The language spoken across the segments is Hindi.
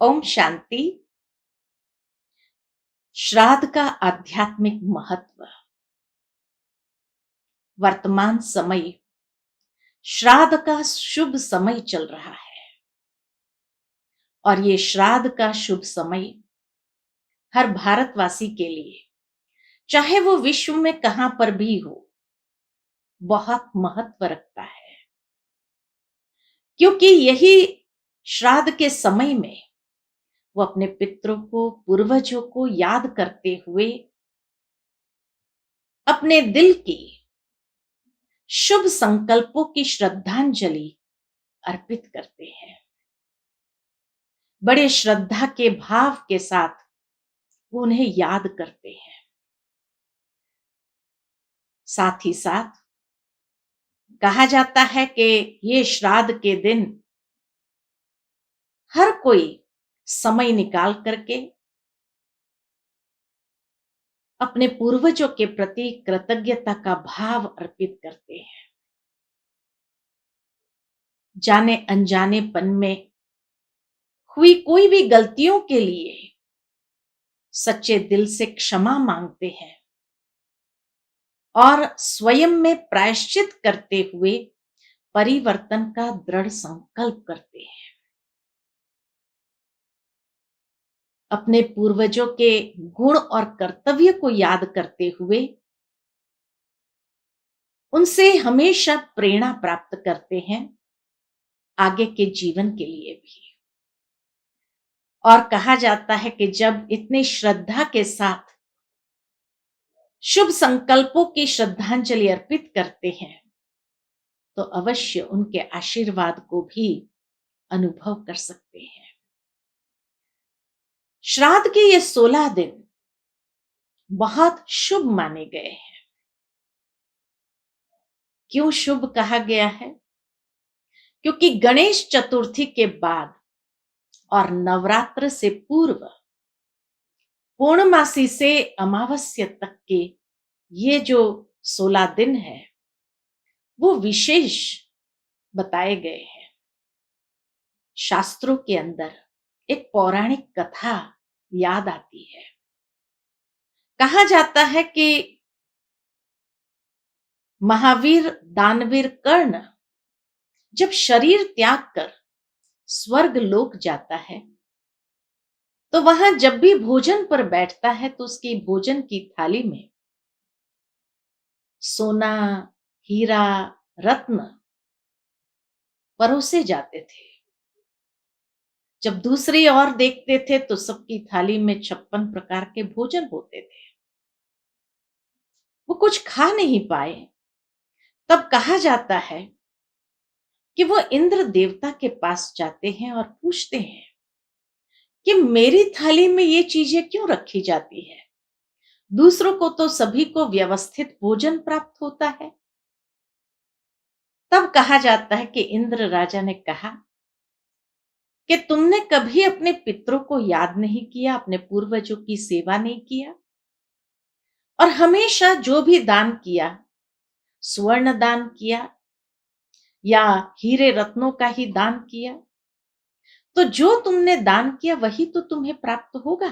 ओम शांति। श्राद्ध का आध्यात्मिक महत्व। वर्तमान समय श्राद्ध का शुभ समय चल रहा है और ये श्राद्ध का शुभ समय हर भारतवासी के लिए, चाहे वो विश्व में कहां पर भी हो, बहुत महत्व रखता है। क्योंकि यही श्राद्ध के समय में वो अपने पितरों को, पूर्वजों को याद करते हुए अपने दिल की शुभ संकल्पों की श्रद्धांजलि अर्पित करते हैं। बड़े श्रद्धा के भाव के साथ उन्हें याद करते हैं। साथ ही साथ कहा जाता है कि ये श्राद्ध के दिन हर कोई समय निकाल करके अपने पूर्वजों के प्रति कृतज्ञता का भाव अर्पित करते हैं। जाने अनजानेपन में हुई कोई भी गलतियों के लिए सच्चे दिल से क्षमा मांगते हैं और स्वयं में प्रायश्चित करते हुए परिवर्तन का दृढ़ संकल्प करते हैं। अपने पूर्वजों के गुण और कर्तव्य को याद करते हुए उनसे हमेशा प्रेरणा प्राप्त करते हैं आगे के जीवन के लिए भी। और कहा जाता है कि जब इतनी श्रद्धा के साथ शुभ संकल्पों की श्रद्धांजलि अर्पित करते हैं तो अवश्य उनके आशीर्वाद को भी अनुभव कर सकते हैं। श्राद्ध के ये 16 दिन बहुत शुभ माने गए हैं। क्यों शुभ कहा गया है? क्योंकि गणेश चतुर्थी के बाद और नवरात्र से पूर्व पूर्णमासी से अमावस्या तक के ये जो 16 दिन है वो विशेष बताए गए हैं। शास्त्रों के अंदर एक पौराणिक कथा याद आती है। कहा जाता है कि महावीर दानवीर कर्ण जब शरीर त्याग कर स्वर्ग लोक जाता है तो वहां जब भी भोजन पर बैठता है तो उसकी भोजन की थाली में सोना, हीरा, रत्न परोसे जाते थे। जब दूसरी ओर देखते थे तो सबकी थाली में 56 प्रकार के भोजन होते थे। वो कुछ खा नहीं पाए। तब कहा जाता है कि वो इंद्र देवता के पास जाते हैं और पूछते हैं कि मेरी थाली में ये चीजें क्यों रखी जाती है? दूसरों को तो सभी को व्यवस्थित भोजन प्राप्त होता है। तब कहा जाता है कि इंद्र राजा ने कहा कि तुमने कभी अपने पितरों को याद नहीं किया, अपने पूर्वजों की सेवा नहीं किया और हमेशा जो भी दान किया, स्वर्ण दान किया या हीरे रत्नों का ही दान किया, तो जो तुमने दान किया वही तो तुम्हें प्राप्त होगा।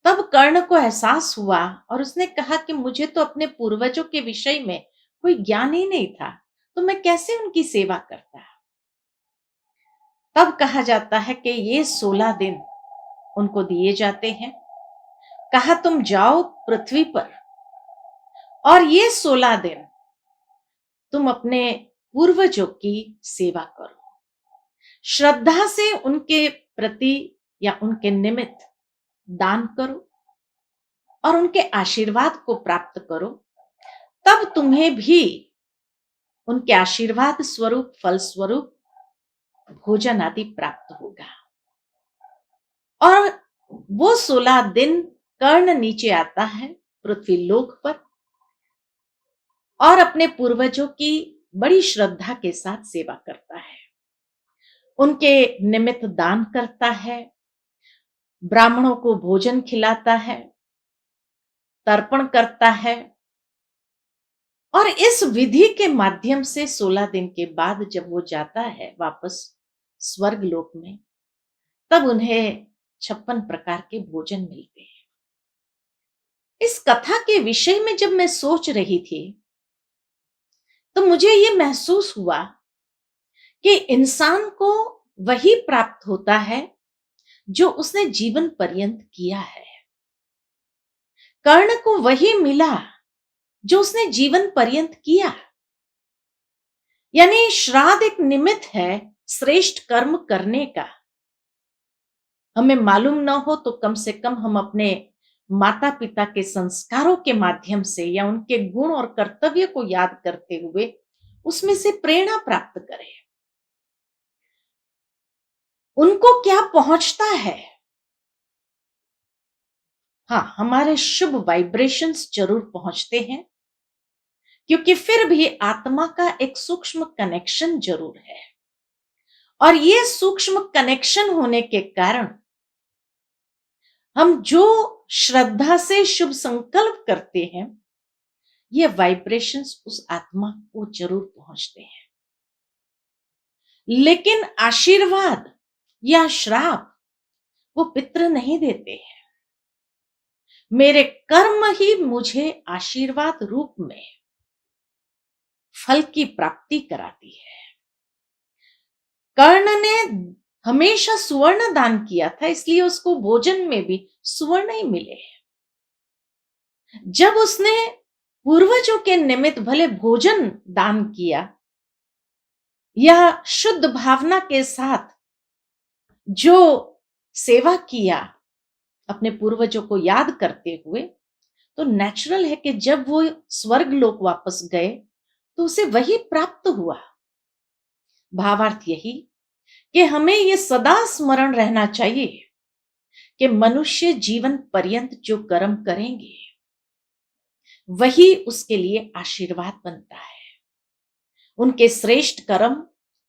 तब कर्ण को एहसास हुआ और उसने कहा कि मुझे तो अपने पूर्वजों के विषय में कोई ज्ञान ही नहीं था, तो मैं कैसे उनकी सेवा करता। तब कहा जाता है कि ये 16 दिन उनको दिए जाते हैं। कहा तुम जाओ पृथ्वी पर और ये 16 दिन तुम अपने पूर्वजों की सेवा करो, श्रद्धा से उनके प्रति या उनके निमित्त दान करो और उनके आशीर्वाद को प्राप्त करो। तब तुम्हें भी उनके आशीर्वाद स्वरूप, फल स्वरूप भोजन आदि प्राप्त होगा। और वो 16 दिन कर्ण नीचे आता है पृथ्वी लोक पर और अपने पूर्वजों की बड़ी श्रद्धा के साथ सेवा करता है, उनके निमित्त दान करता है, ब्राह्मणों को भोजन खिलाता है, तर्पण करता है। और इस विधि के माध्यम से 16 दिन के बाद जब वो जाता है वापस स्वर्ग लोक में, तब उन्हें 56 प्रकार के भोजन मिलते हैं। इस कथा के विषय में जब मैं सोच रही थी, तो मुझे ये महसूस हुआ कि इंसान को वही प्राप्त होता है जो उसने जीवन पर्यंत किया है। कर्ण को वही मिला जो उसने जीवन पर्यंत किया। यानी श्राद्ध एक निमित्त है श्रेष्ठ कर्म करने का। हमें मालूम ना हो तो कम से कम हम अपने माता पिता के संस्कारों के माध्यम से या उनके गुण और कर्तव्य को याद करते हुए उसमें से प्रेरणा प्राप्त करें। उनको क्या पहुंचता है? हाँ, हमारे शुभ वाइब्रेशंस जरूर पहुंचते हैं, क्योंकि फिर भी आत्मा का एक सूक्ष्म कनेक्शन जरूर है। और ये सूक्ष्म कनेक्शन होने के कारण हम जो श्रद्धा से शुभ संकल्प करते हैं, ये वाइब्रेशंस उस आत्मा को जरूर पहुंचते हैं। लेकिन आशीर्वाद या श्राप वो पितृ नहीं देते हैं। मेरे कर्म ही मुझे आशीर्वाद रूप में फल की प्राप्ति कराती है। कर्ण ने हमेशा सुवर्ण दान किया था, इसलिए उसको भोजन में भी सुवर्ण ही मिले। जब उसने पूर्वजों के निमित्त भले भोजन दान किया या शुद्ध भावना के साथ जो सेवा किया अपने पूर्वजों को याद करते हुए, तो नेचुरल है कि जब वो स्वर्ग लोक वापस गए तो उसे वही प्राप्त हुआ। भावार्थ यही कि हमें ये सदा स्मरण रहना चाहिए कि मनुष्य जीवन पर्यंत जो कर्म करेंगे वही उसके लिए आशीर्वाद बनता है। उनके श्रेष्ठ कर्म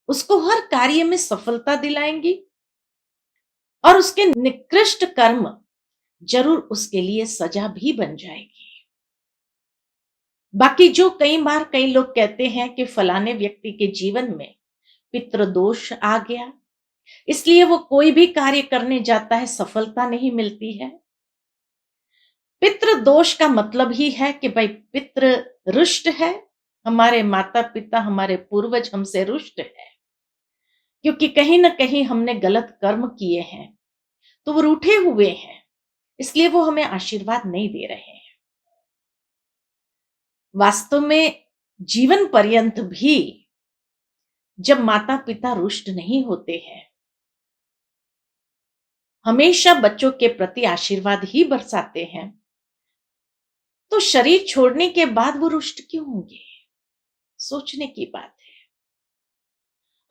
उसको हर कार्य में सफलता दिलाएंगी और उसके निकृष्ट कर्म जरूर उसके लिए सजा भी बन जाएगी। बाकी जो कई बार कई लोग कहते हैं कि फलाने व्यक्ति के जीवन में पितृदोष आ गया, इसलिए वो कोई भी कार्य करने जाता है सफलता नहीं मिलती है। पितृदोष का मतलब ही है कि भाई पितृ रुष्ट है, हमारे माता पिता हमारे पूर्वज हमसे रुष्ट है, क्योंकि कहीं ना कहीं हमने गलत कर्म किए हैं, तो वो रूठे हुए हैं, इसलिए वो हमें आशीर्वाद नहीं दे रहे हैं। वास्तव में जीवन पर्यंत भी जब माता पिता रुष्ट नहीं होते हैं, हमेशा बच्चों के प्रति आशीर्वाद ही बरसाते हैं, तो शरीर छोड़ने के बाद वो रुष्ट क्यों होंगे? सोचने की बात है।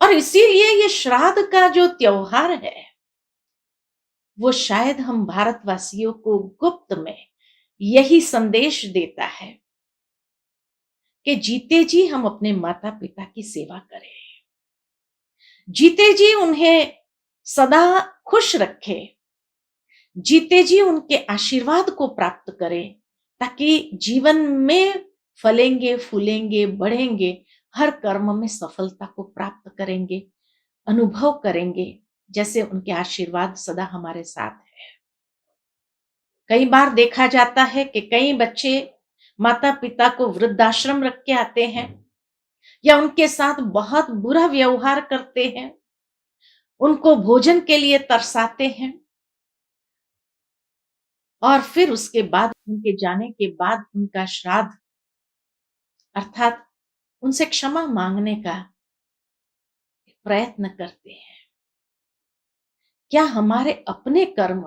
और इसीलिए ये श्राद्ध का जो त्योहार है, वो शायद हम भारतवासियों को गुप्त में यही संदेश देता है कि जीते जी हम अपने माता पिता की सेवा करें, जीते जी उन्हें सदा खुश रखें, जीते जी उनके आशीर्वाद को प्राप्त करें, ताकि जीवन में फलेंगे फूलेंगे बढ़ेंगे, हर कर्म में सफलता को प्राप्त करेंगे, अनुभव करेंगे जैसे उनके आशीर्वाद सदा हमारे साथ है। कई बार देखा जाता है कि कई बच्चे माता पिता को वृद्धाश्रम रख के आते हैं या उनके साथ बहुत बुरा व्यवहार करते हैं, उनको भोजन के लिए तरसाते हैं, और फिर उसके बाद उनके जाने के बाद उनका श्राद्ध अर्थात उनसे क्षमा मांगने का प्रयत्न करते हैं। क्या हमारे अपने कर्म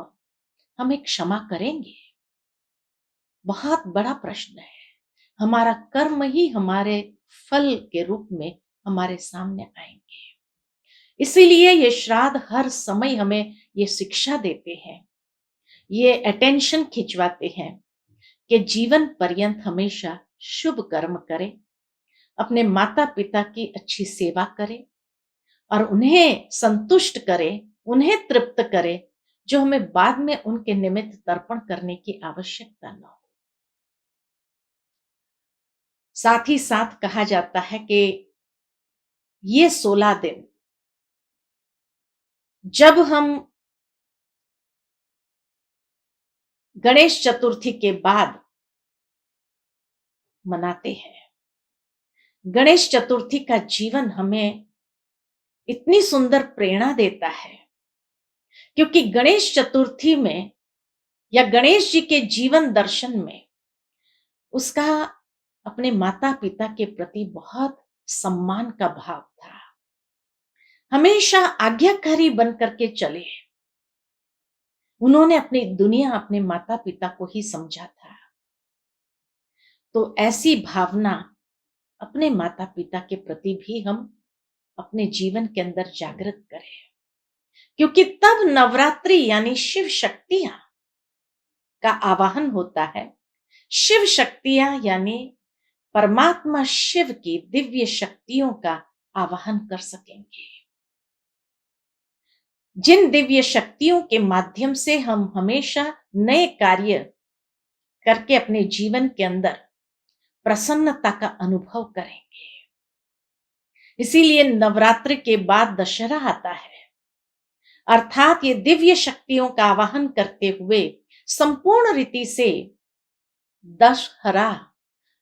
हमें क्षमा करेंगे? बहुत बड़ा प्रश्न है। हमारा कर्म ही हमारे फल के रूप में हमारे सामने आएंगे। इसीलिए ये श्राद्ध हर समय हमें ये शिक्षा देते हैं, ये अटेंशन खिंचवाते हैं कि जीवन पर्यंत हमेशा शुभ कर्म करें, अपने माता पिता की अच्छी सेवा करें और उन्हें संतुष्ट करें, उन्हें तृप्त करें, जो हमें बाद में उनके निमित्त तर्पण करने की आवश्यकता न हो। साथ ही साथ कहा जाता है कि ये 16 दिन जब हम गणेश चतुर्थी के बाद मनाते हैं, गणेश चतुर्थी का जीवन हमें इतनी सुंदर प्रेरणा देता है, क्योंकि गणेश चतुर्थी में या गणेश जी के जीवन दर्शन में उसका अपने माता पिता के प्रति बहुत सम्मान का भाव था। हमेशा आज्ञाकारी बन करके चले। उन्होंने अपनी दुनिया अपने माता पिता को ही समझा था। तो ऐसी भावना अपने माता पिता के प्रति भी हम अपने जीवन के अंदर जागृत करें, क्योंकि तब नवरात्रि यानी शिव शक्तियां का आवाहन होता है। शिव शक्तियां यानी परमात्मा शिव की दिव्य शक्तियों का आवाहन कर सकेंगे, जिन दिव्य शक्तियों के माध्यम से हम हमेशा नए कार्य करके अपने जीवन के अंदर प्रसन्नता का अनुभव करेंगे। इसीलिए नवरात्रि के बाद दशहरा आता है, अर्थात ये दिव्य शक्तियों का आवाहन करते हुए संपूर्ण रीति से दशहरा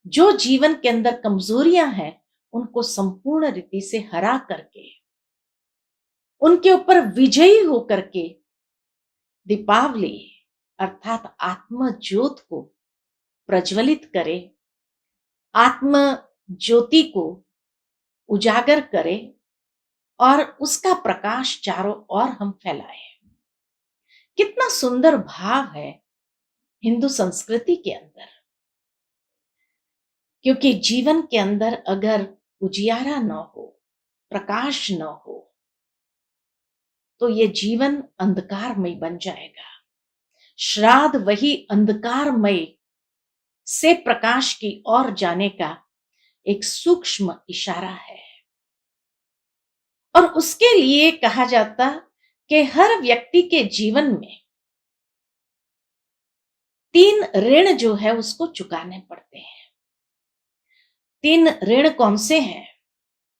जो जीवन के अंदर कमजोरियां हैं उनको संपूर्ण रीति से हरा करके उनके ऊपर विजयी होकर के दीपावली अर्थात आत्म ज्योत को प्रज्वलित करे, आत्म ज्योति को उजागर करे और उसका प्रकाश चारों ओर हम फैलाएं। कितना सुंदर भाव है हिंदू संस्कृति के अंदर, क्योंकि जीवन के अंदर अगर उजियारा न हो, प्रकाश न हो, तो ये जीवन अंधकारमय बन जाएगा। श्राद्ध वही अंधकारमय से प्रकाश की ओर जाने का एक सूक्ष्म इशारा है। और उसके लिए कहा जाता कि हर व्यक्ति के जीवन में 3 ऋण जो है उसको चुकाने पड़ते हैं। 3 ऋण कौन से हैं?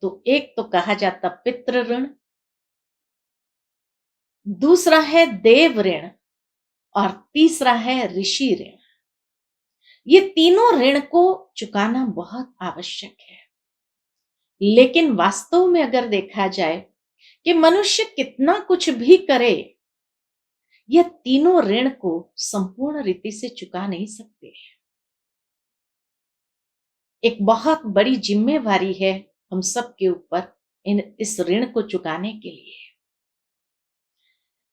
तो एक तो कहा जाता पितृ ऋण, दूसरा है देव ऋण और तीसरा है ऋषि ऋण। ये तीनों ऋण को चुकाना बहुत आवश्यक है। लेकिन वास्तव में अगर देखा जाए कि मनुष्य कितना कुछ भी करे, यह तीनों ऋण को संपूर्ण रीति से चुका नहीं सकते। एक बहुत बड़ी जिम्मेवारी है हम सब के ऊपर इस ऋण को चुकाने के लिए।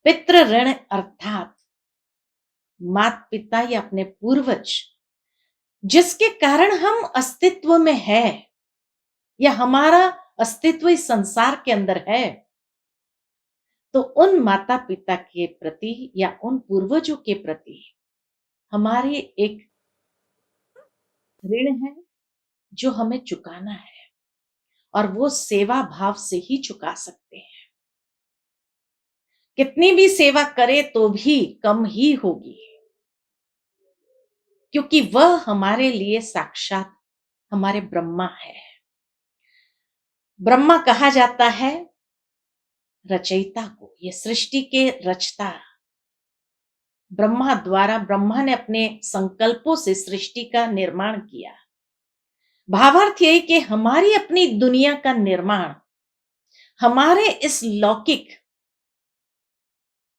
पितृ ऋण अर्थात माता पिता या अपने पूर्वज जिसके कारण हम अस्तित्व में है या हमारा अस्तित्व इस संसार के अंदर है, तो उन माता पिता के प्रति या उन पूर्वजों के प्रति हमारे एक ऋण है जो हमें चुकाना है, और वो सेवा भाव से ही चुका सकते हैं। कितनी भी सेवा करे तो भी कम ही होगी, क्योंकि वह हमारे लिए साक्षात हमारे ब्रह्मा है। ब्रह्मा कहा जाता है रचयिता को, ये सृष्टि के रचता ब्रह्मा द्वारा, ब्रह्मा ने अपने संकल्पों से सृष्टि का निर्माण किया। भावार्थ यही कि हमारी अपनी दुनिया का निर्माण हमारे इस लौकिक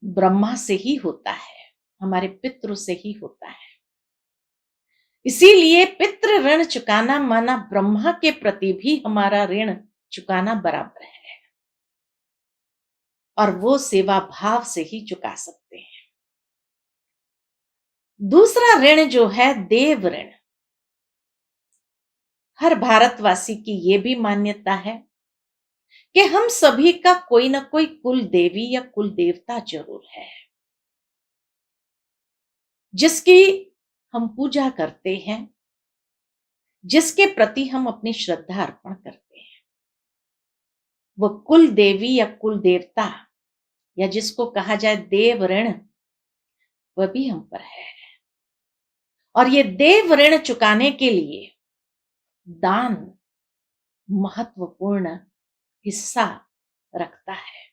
ब्रह्मा से ही होता है, हमारे पितृ से ही होता है। इसीलिए पितृ ऋण चुकाना माना ब्रह्मा के प्रति भी हमारा ऋण चुकाना बराबर है, और वो सेवा भाव से ही चुका सकते हैं। दूसरा ऋण जो है देव ऋण। हर भारतवासी की ये भी मान्यता है कि हम सभी का कोई ना कोई कुल देवी या कुल देवता जरूर है, जिसकी हम पूजा करते हैं, जिसके प्रति हम अपनी श्रद्धा अर्पण करते हैं। वो कुल देवी या कुल देवता या जिसको कहा जाए देव ऋण, वह भी हम पर है। और ये देव ऋण चुकाने के लिए दान महत्वपूर्ण हिस्सा रखता है,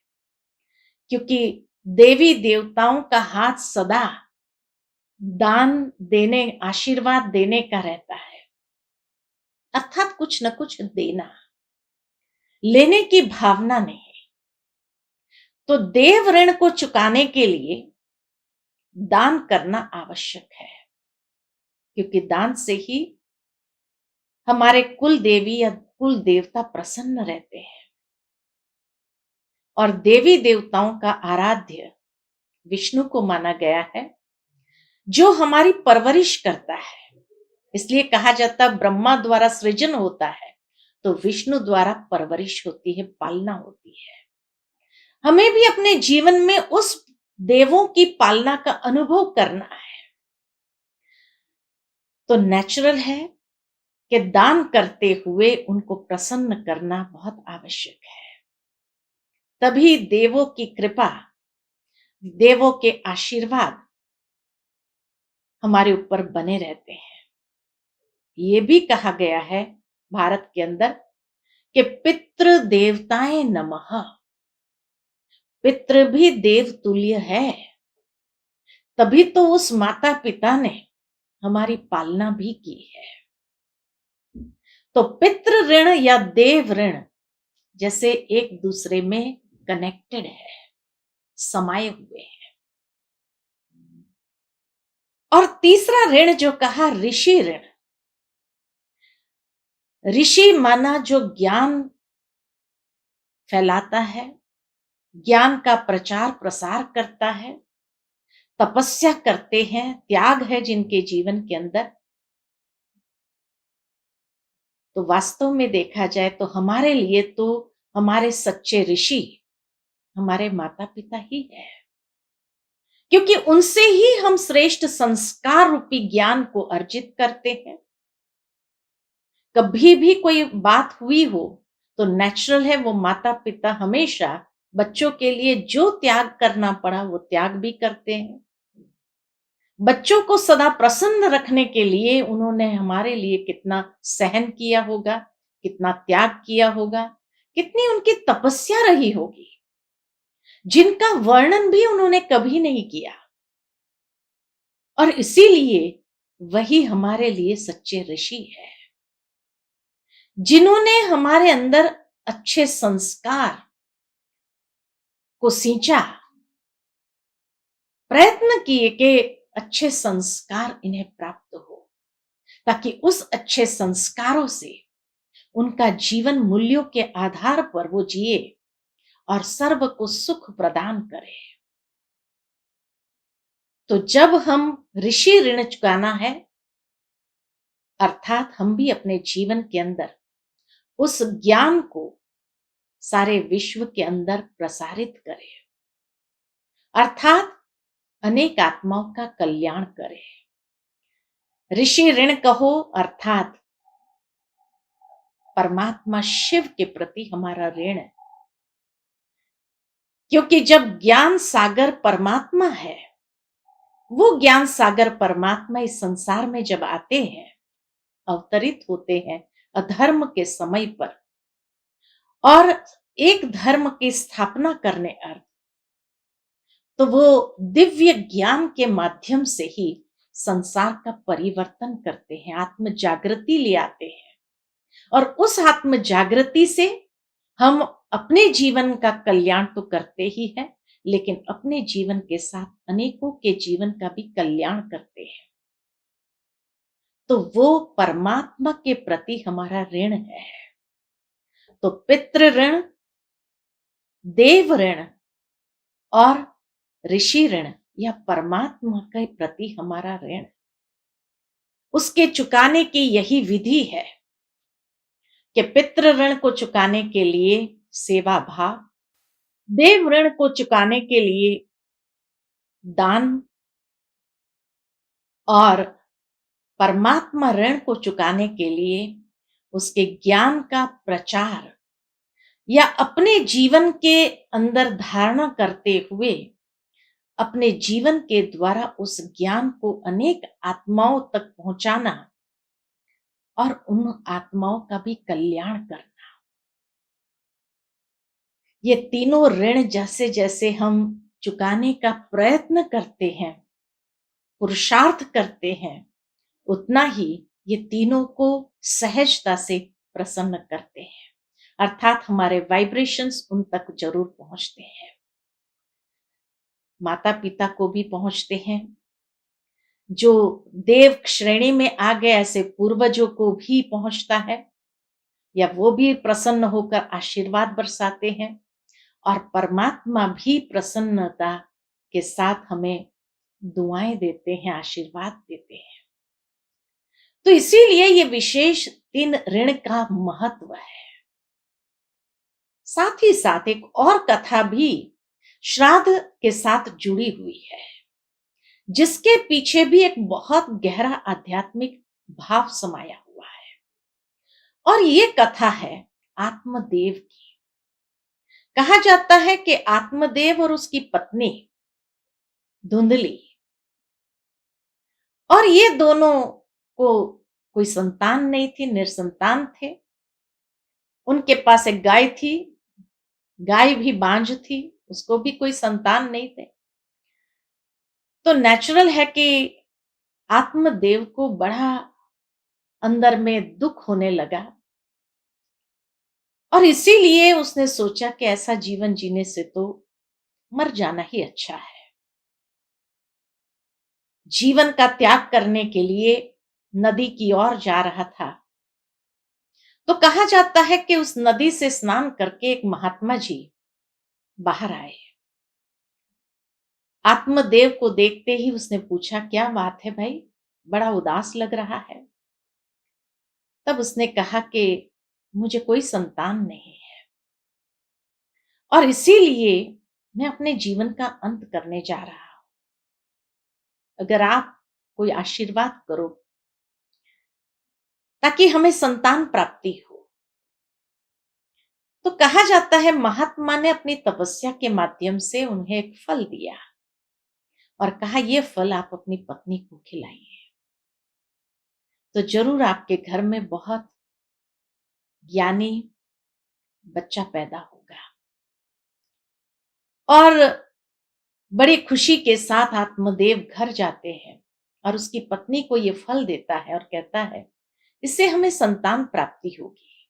क्योंकि देवी देवताओं का हाथ सदा दान देने, आशीर्वाद देने का रहता है, अर्थात कुछ न कुछ देना, लेने की भावना नहीं। तो देव ऋण को चुकाने के लिए दान करना आवश्यक है, क्योंकि दान से ही हमारे कुल देवी या कुल देवता प्रसन्न रहते हैं। और देवी देवताओं का आराध्य विष्णु को माना गया है, जो हमारी परवरिश करता है। इसलिए कहा जाता है ब्रह्मा द्वारा सृजन होता है तो विष्णु द्वारा परवरिश होती है, पालना होती है। हमें भी अपने जीवन में उस देवों की पालना का अनुभव करना है। तो नेचुरल है कि दान करते हुए उनको प्रसन्न करना बहुत आवश्यक है। तभी देवों की कृपा, देवों के आशीर्वाद हमारे ऊपर बने रहते हैं। ये भी कहा गया है भारत के अंदर कि पितृ देवताएं नमः, पितृ भी देव तुल्य है, तभी तो उस माता पिता ने हमारी पालना भी की है। तो पितृ ऋण या देव ऋण जैसे एक दूसरे में कनेक्टेड है, समाये हुए हैं। और तीसरा ऋण जो कहा, ऋषि ऋण। ऋषि माना जो ज्ञान फैलाता है, ज्ञान का प्रचार प्रसार करता है, तपस्या करते हैं, त्याग है जिनके जीवन के अंदर। तो वास्तव में देखा जाए तो हमारे लिए तो हमारे सच्चे ऋषि हमारे माता पिता ही है, क्योंकि उनसे ही हम श्रेष्ठ संस्कार रूपी ज्ञान को अर्जित करते हैं। कभी भी कोई बात हुई हो तो नेचुरल है वो माता पिता हमेशा बच्चों के लिए जो त्याग करना पड़ा वो त्याग भी करते हैं। बच्चों को सदा प्रसन्न रखने के लिए उन्होंने हमारे लिए कितना सहन किया होगा, कितना त्याग किया होगा, कितनी उनकी तपस्या रही होगी, जिनका वर्णन भी उन्होंने कभी नहीं किया। और इसीलिए वही हमारे लिए सच्चे ऋषि है, जिन्होंने हमारे अंदर अच्छे संस्कार को सींचा, प्रयत्न किए कि अच्छे संस्कार इन्हें प्राप्त हो, ताकि उस अच्छे संस्कारों से उनका जीवन मूल्यों के आधार पर वो जिए और सर्व को सुख प्रदान करे। तो जब हम ऋषि ऋण चुकाना है, अर्थात हम भी अपने जीवन के अंदर उस ज्ञान को सारे विश्व के अंदर प्रसारित करें, अर्थात अनेक आत्माओं का कल्याण करें। ऋषि ऋण कहो अर्थात परमात्मा शिव के प्रति हमारा ऋण है, क्योंकि जब ज्ञान सागर परमात्मा है, वो ज्ञान सागर परमात्मा इस संसार में जब आते हैं, अवतरित होते हैं अधर्म के समय पर और एक धर्म की स्थापना करने अर्थ, तो वो दिव्य ज्ञान के माध्यम से ही संसार का परिवर्तन करते हैं, आत्म जागृति ले आते हैं। और उस आत्म जागृति से हम अपने जीवन का कल्याण तो करते ही हैं, लेकिन अपने जीवन के साथ अनेकों के जीवन का भी कल्याण करते हैं। तो वो परमात्मा के प्रति हमारा ऋण है। तो पितृ ऋण, देव ऋण और ऋषि ऋण या परमात्मा के प्रति हमारा ऋण, उसके चुकाने की यही विधि है कि पितृ ऋण को चुकाने के लिए सेवा भाव, देव ऋण को चुकाने के लिए दान और परमात्मा ऋण को चुकाने के लिए उसके ज्ञान का प्रचार या अपने जीवन के अंदर धारणा करते हुए अपने जीवन के द्वारा उस ज्ञान को अनेक आत्माओं तक पहुंचाना और उन आत्माओं का भी कल्याण करना। ये तीनों ऋण जैसे जैसे हम चुकाने का प्रयत्न करते हैं, पुरुषार्थ करते हैं, उतना ही ये तीनों को सहजता से प्रसन्न करते हैं, अर्थात हमारे वाइब्रेशंस उन तक जरूर पहुंचते हैं। माता पिता को भी पहुंचते हैं, जो देव श्रेणी में आ गए ऐसे पूर्वजों को भी पहुंचता है, या वो भी प्रसन्न होकर आशीर्वाद बरसाते हैं, और परमात्मा भी प्रसन्नता के साथ हमें दुआएं देते हैं, आशीर्वाद देते हैं। तो इसीलिए ये विशेष 3 ऋण का महत्व है। साथ ही साथ एक और कथा भी श्राद्ध के साथ जुड़ी हुई है, जिसके पीछे भी एक बहुत गहरा आध्यात्मिक भाव समाया हुआ है। और ये कथा है आत्मदेव की। कहा जाता है कि आत्मदेव और उसकी पत्नी धुंधली, और ये दोनों को कोई संतान नहीं थी, निसंतान थे। उनके पास एक गाय थी, गाय भी बांझ थी, उसको भी कोई संतान नहीं थे। तो नेचुरल है कि आत्मदेव को बड़ा अंदर में दुख होने लगा, और इसीलिए उसने सोचा कि ऐसा जीवन जीने से तो मर जाना ही अच्छा है। जीवन का त्याग करने के लिए नदी की ओर जा रहा था। तो कहा जाता है कि उस नदी से स्नान करके एक महात्मा जी बाहर आए। आत्मदेव को देखते ही उसने पूछा, क्या बात है भाई, बड़ा उदास लग रहा है। तब उसने कहा कि मुझे कोई संतान नहीं है, और इसीलिए मैं अपने जीवन का अंत करने जा रहा हूं। अगर आप कोई आशीर्वाद करो ताकि हमें संतान प्राप्ति हो। तो कहा जाता है महात्मा ने अपनी तपस्या के माध्यम से उन्हें एक फल दिया और कहा, यह फल आप अपनी पत्नी को खिलाइए, तो जरूर आपके घर में बहुत ज्ञानी बच्चा पैदा होगा। और बड़ी खुशी के साथ आत्मदेव घर जाते हैं और उसकी पत्नी को यह फल देता है और कहता है, इससे हमें संतान प्राप्ति होगी,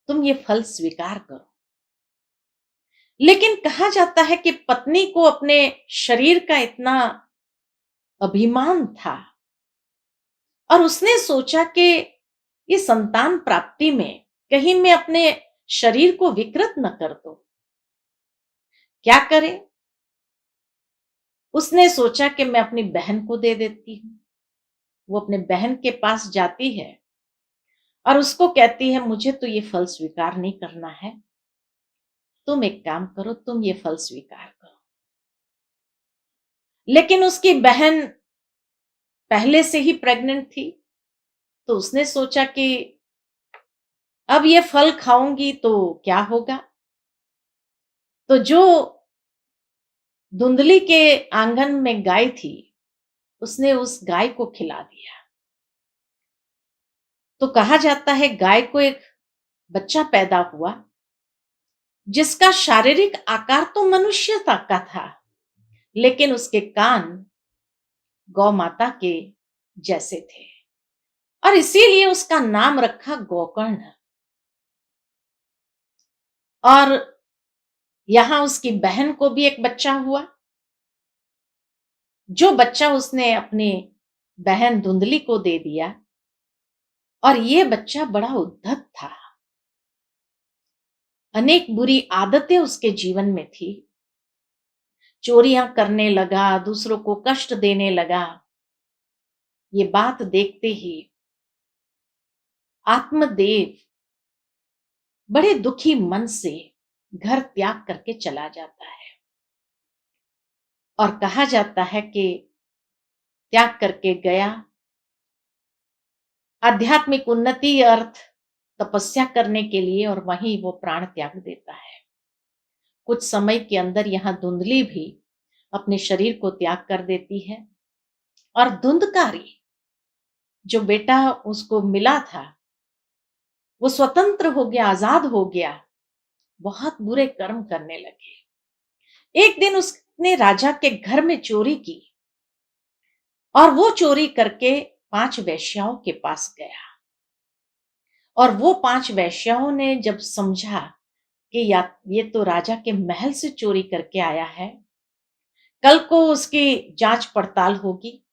तुम ये फल स्वीकार करो। लेकिन कहा जाता है कि पत्नी को अपने शरीर का इतना अभिमान था, और उसने सोचा कि ये संतान प्राप्ति में कहीं मैं अपने शरीर को विकृत न कर दूं, क्या करे। उसने सोचा कि मैं अपनी बहन को दे देती हूं। वो अपने बहन के पास जाती है और उसको कहती है, मुझे तो ये फल स्वीकार नहीं करना है, तुम एक काम करो, तुम ये फल स्वीकार करो। लेकिन उसकी बहन पहले से ही प्रेग्नेंट थी, तो उसने सोचा कि अब ये फल खाऊंगी तो क्या होगा। तो जो धुंधली के आंगन में गाय थी, उसने उस गाय को खिला दिया। तो कहा जाता है गाय को एक बच्चा पैदा हुआ, जिसका शारीरिक आकार तो मनुष्यता का था, लेकिन उसके कान गौ माता के जैसे थे, और इसीलिए उसका नाम रखा गोकर्ण। और यहां उसकी बहन को भी एक बच्चा हुआ, जो बच्चा उसने अपनी बहन धुंधली को दे दिया, और ये बच्चा बड़ा उद्धत था। अनेक बुरी आदतें उसके जीवन में थी। चोरियां करने लगा, दूसरों को कष्ट देने लगा। ये बात देखते ही आत्मदेव बड़े दुखी मन से घर त्याग करके चला जाता है। और कहा जाता है कि त्याग करके गया, आध्यात्मिक उन्नति अर्थ तपस्या करने के लिए, और वहीं वो प्राण त्याग देता है। कुछ समय के अंदर यहां धुंधली भी अपने शरीर को त्याग कर देती है, और धुंधकारी जो बेटा उसको मिला था वो स्वतंत्र हो गया, आजाद हो गया, बहुत बुरे कर्म करने लगे। एक दिन उसने राजा के घर में चोरी की और वो चोरी करके 5 वेश्याओं के पास गया। और वो 5 वेश्याओं ने जब समझा कि या ये तो राजा के महल से चोरी करके आया है, कल को उसकी जांच पड़ताल होगी,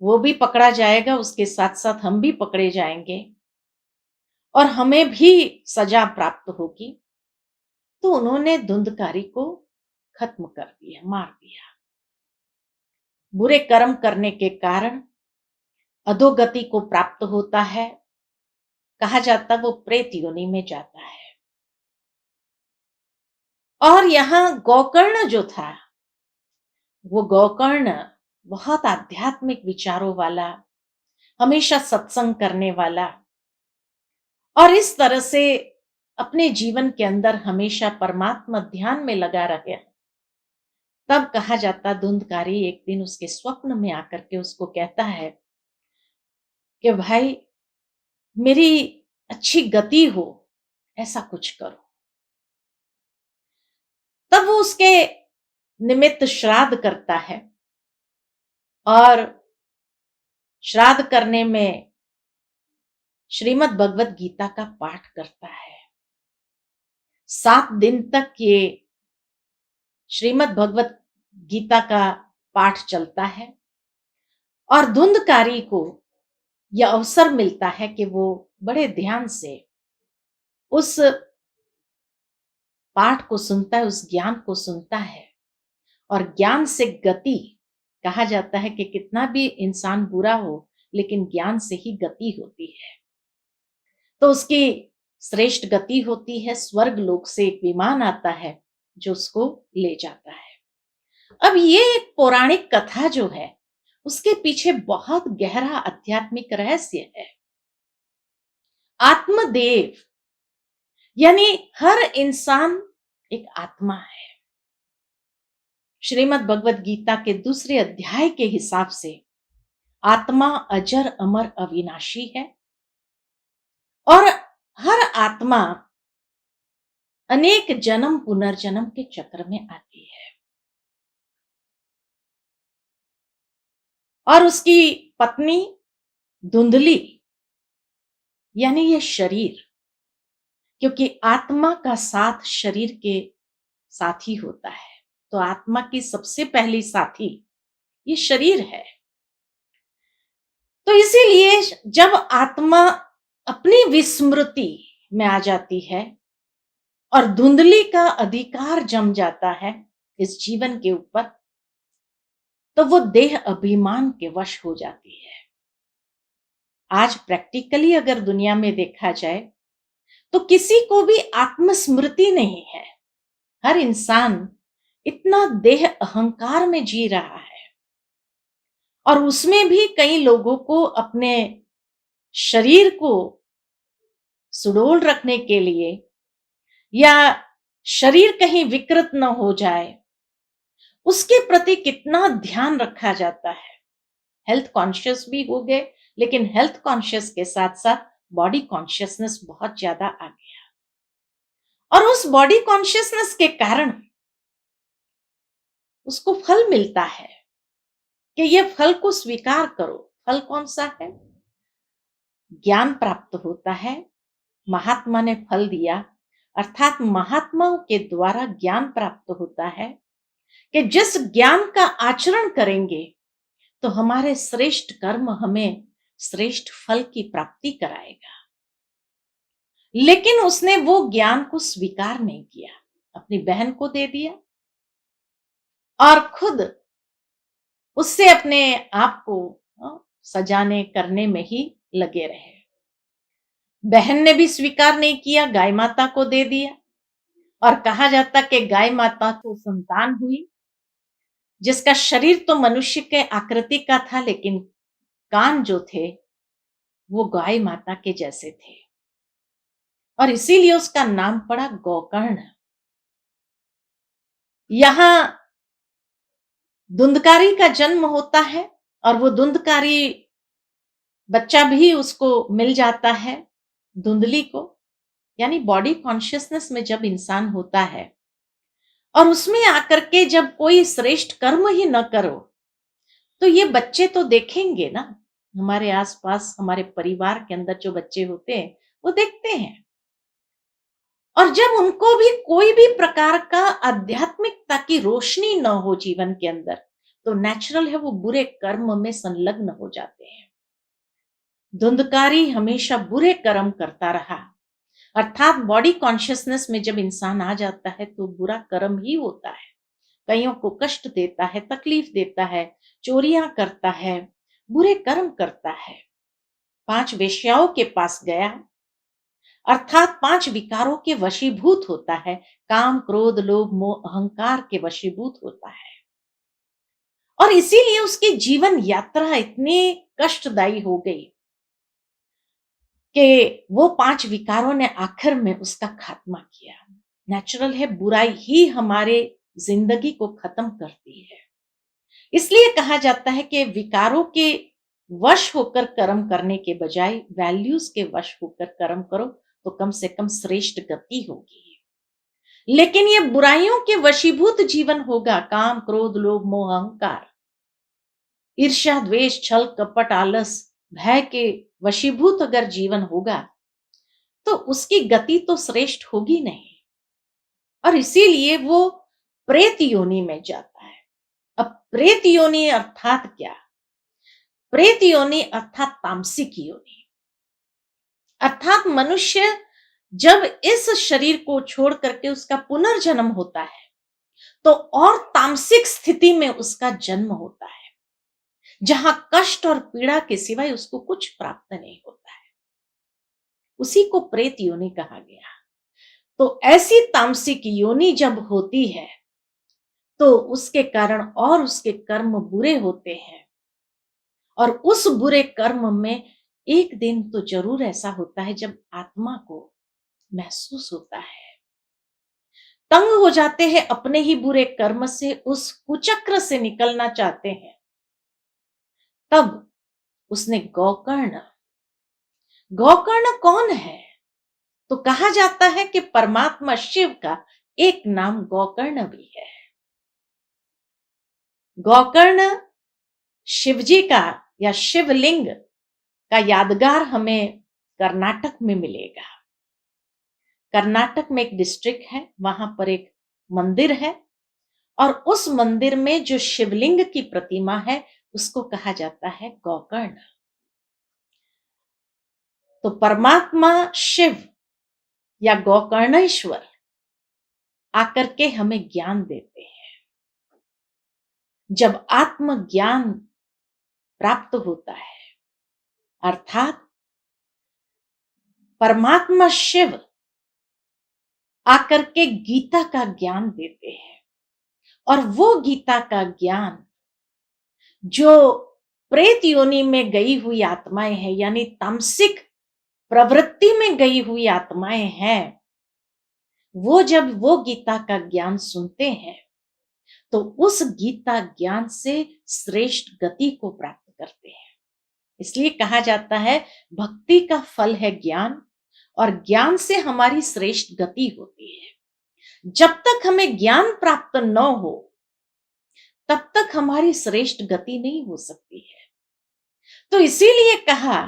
वो भी पकड़ा जाएगा, उसके साथ-साथ हम भी पकड़े जाएँगे और हमें भी सजा प्राप्त होगी। तो उन्होंने धुंधकारी को खत्म कर दिया, मार दिया। बुरे कर्म करने के कारण अधोगति को प्राप्त होता है। कहा जाता है वो प्रेत योनि में जाता है। और यहाँ गोकर्ण जो था, वो गोकर्ण बहुत आध्यात्मिक विचारों वाला, हमेशा सत्संग करने वाला और इस तरह से अपने जीवन के अंदर हमेशा परमात्मा ध्यान में लगा रहे। तब कहा जाता धुंधकारी एक दिन उसके स्वप्न में आकर के उसको कहता है कि भाई मेरी अच्छी गति हो, ऐसा कुछ करो। तब वो उसके निमित्त श्राद्ध करता है और श्राद्ध करने में श्रीमद् भगवत गीता का पाठ करता है। 7 दिन तक ये श्रीमद् भगवत गीता का पाठ चलता है और धुंधकारी को यह अवसर मिलता है कि वो बड़े ध्यान से उस पाठ को सुनता है, उस ज्ञान को सुनता है और ज्ञान से गति, कहा जाता है कि कितना भी इंसान बुरा हो लेकिन ज्ञान से ही गति होती है। तो उसकी श्रेष्ठ गति होती है, स्वर्ग लोक से एक विमान आता है जो उसको ले जाता है। अब ये एक पौराणिक कथा जो है उसके पीछे बहुत गहरा आध्यात्मिक रहस्य है। आत्मदेव यानी हर इंसान एक आत्मा है। श्रीमद् भगवत गीता के दूसरे अध्याय के हिसाब से आत्मा अजर अमर अविनाशी है और हर आत्मा अनेक जन्म पुनर्जन्म के चक्र में आती है और उसकी पत्नी धुंधली यानी ये शरीर, क्योंकि आत्मा का साथ शरीर के साथ ही होता है, तो आत्मा की सबसे पहली साथी ये शरीर है। तो इसीलिए जब आत्मा अपनी विस्मृति में आ जाती है और धुंधली का अधिकार जम जाता है इस जीवन के ऊपर, तो वो देह अभिमान के वश हो जाती है। आज प्रैक्टिकली अगर दुनिया में देखा जाए तो किसी को भी आत्मस्मृति नहीं है। हर इंसान इतना देह अहंकार में जी रहा है और उसमें भी कई लोगों को अपने शरीर को सुडौल रखने के लिए या शरीर कहीं विकृत न हो जाए, उसके प्रति कितना ध्यान रखा जाता है। हेल्थ कॉन्शियस भी हो गए, लेकिन हेल्थ कॉन्शियस के साथ साथ बॉडी कॉन्शियसनेस बहुत ज्यादा आ गया और उस बॉडी कॉन्शियसनेस के कारण उसको फल मिलता है कि ये फल को स्वीकार करो। फल कौन सा है? ज्ञान प्राप्त होता है। महात्मा ने फल दिया, अर्थात महात्माओं के द्वारा ज्ञान प्राप्त होता है कि जिस ज्ञान का आचरण करेंगे तो हमारे श्रेष्ठ कर्म हमें श्रेष्ठ फल की प्राप्ति कराएगा। लेकिन उसने वो ज्ञान को स्वीकार नहीं किया, अपनी बहन को दे दिया और खुद उससे अपने आप को सजाने करने में ही लगे रहे। बहन ने भी स्वीकार नहीं किया, गाय माता को दे दिया और कहा जाता कि गाय माता को संतान हुई जिसका शरीर तो मनुष्य के आकृति का था, लेकिन कान जो थे वो गाय माता के जैसे थे और इसीलिए उसका नाम पड़ा गोकर्ण। यहां धुंधकारी का जन्म होता है और वो धुंधकारी बच्चा भी उसको मिल जाता है, धुंधली को। यानी बॉडी कॉन्शियसनेस में जब इंसान होता है और उसमें आकर के जब कोई श्रेष्ठ कर्म ही न करो, तो ये बच्चे तो देखेंगे ना, हमारे आसपास हमारे परिवार के अंदर जो बच्चे होते हैं वो देखते हैं। और जब उनको भी कोई भी प्रकार का आध्यात्मिकता की रोशनी न हो जीवन के अंदर, तो नेचुरल है वो बुरे कर्म में संलग्न हो जाते हैं। धुंधकारी हमेशा बुरे कर्म करता रहा, अर्थात बॉडी कॉन्शियसनेस में जब इंसान आ जाता है तो बुरा कर्म ही होता है। कईयों को कष्ट देता है, तकलीफ देता है, चोरियां करता है, बुरे कर्म करता है। 5 वेश्याओं के पास गया, अर्थात 5 विकारों के वशीभूत होता है, काम, क्रोध, लोभ, मोह, अहंकार के वशीभूत होता है। और इसीलिए उसकी जीवन यात्रा इतनी कष्टदायी हो गई कि वो 5 विकारों ने आखिर में उसका खात्मा किया। नेचुरल है बुराई ही हमारे जिंदगी को खत्म करती है। इसलिए कहा जाता है कि विकारों के वश होकर कर्म करने के बजाय वैल्यूज के वश होकर कर्म करो, तो कम से कम श्रेष्ठ गति होगी। लेकिन ये बुराइयों के वशीभूत जीवन होगा, काम, क्रोध, लोभ, मोह, अहंकार, ईर्ष्या, द्वेष, छल, कपट, आलस, भय के वशीभूत अगर जीवन होगा, तो उसकी गति तो श्रेष्ठ होगी नहीं, और इसीलिए वो प्रेत योनि में जाता है। अब प्रेत योनि अर्थात क्या? प्रेत योनि अर्थात तामसिक योनि, अर्थात मनुष्य जब इस शरीर को छोड़ करके उसका पुनर्जन्म होता है, तो और तामसिक स्थिति में उसका जन्म होता है, जहां कष्ट और पीड़ा के सिवाय उसको कुछ प्राप्त नहीं होता है। उसी को प्रेत योनि कहा गया। तो ऐसी तामसिक योनि जब होती है, तो उसके कारण और उसके कर्म बुरे होते हैं, और उस बुरे कर्म में एक दिन तो जरूर ऐसा होता है जब आत्मा को महसूस होता है, तंग हो जाते हैं अपने ही बुरे कर्म से, उस कुचक्र से निकलना चाहते हैं। तब उसने गोकर्ण, गोकर्ण कौन है? तो कहा जाता है कि परमात्मा शिव का एक नाम गोकर्ण भी है। गोकर्ण शिवजी का या शिवलिंग का यादगार हमें कर्नाटक में मिलेगा। कर्नाटक में एक डिस्ट्रिक्ट है, वहां पर एक मंदिर है, और उस मंदिर में जो शिवलिंग की प्रतिमा है उसको कहा जाता है गोकर्ण। तो परमात्मा शिव या गोकर्णेश्वर आकर के हमें ज्ञान देते हैं। जब आत्मज्ञान प्राप्त होता है, अर्थात परमात्मा शिव आकर के गीता का ज्ञान देते हैं, और वो गीता का ज्ञान जो प्रेत योनि में गई हुई आत्माएं हैं, यानी तामसिक प्रवृत्ति में गई हुई आत्माएं हैं, वो जब वो गीता का ज्ञान सुनते हैं, तो उस गीता ज्ञान से श्रेष्ठ गति को प्राप्त करते हैं। इसलिए कहा जाता है भक्ति का फल है ज्ञान, और ज्ञान से हमारी श्रेष्ठ गति होती है। जब तक हमें ज्ञान प्राप्त न हो, तब तक हमारी श्रेष्ठ गति नहीं हो सकती है। तो इसीलिए कहा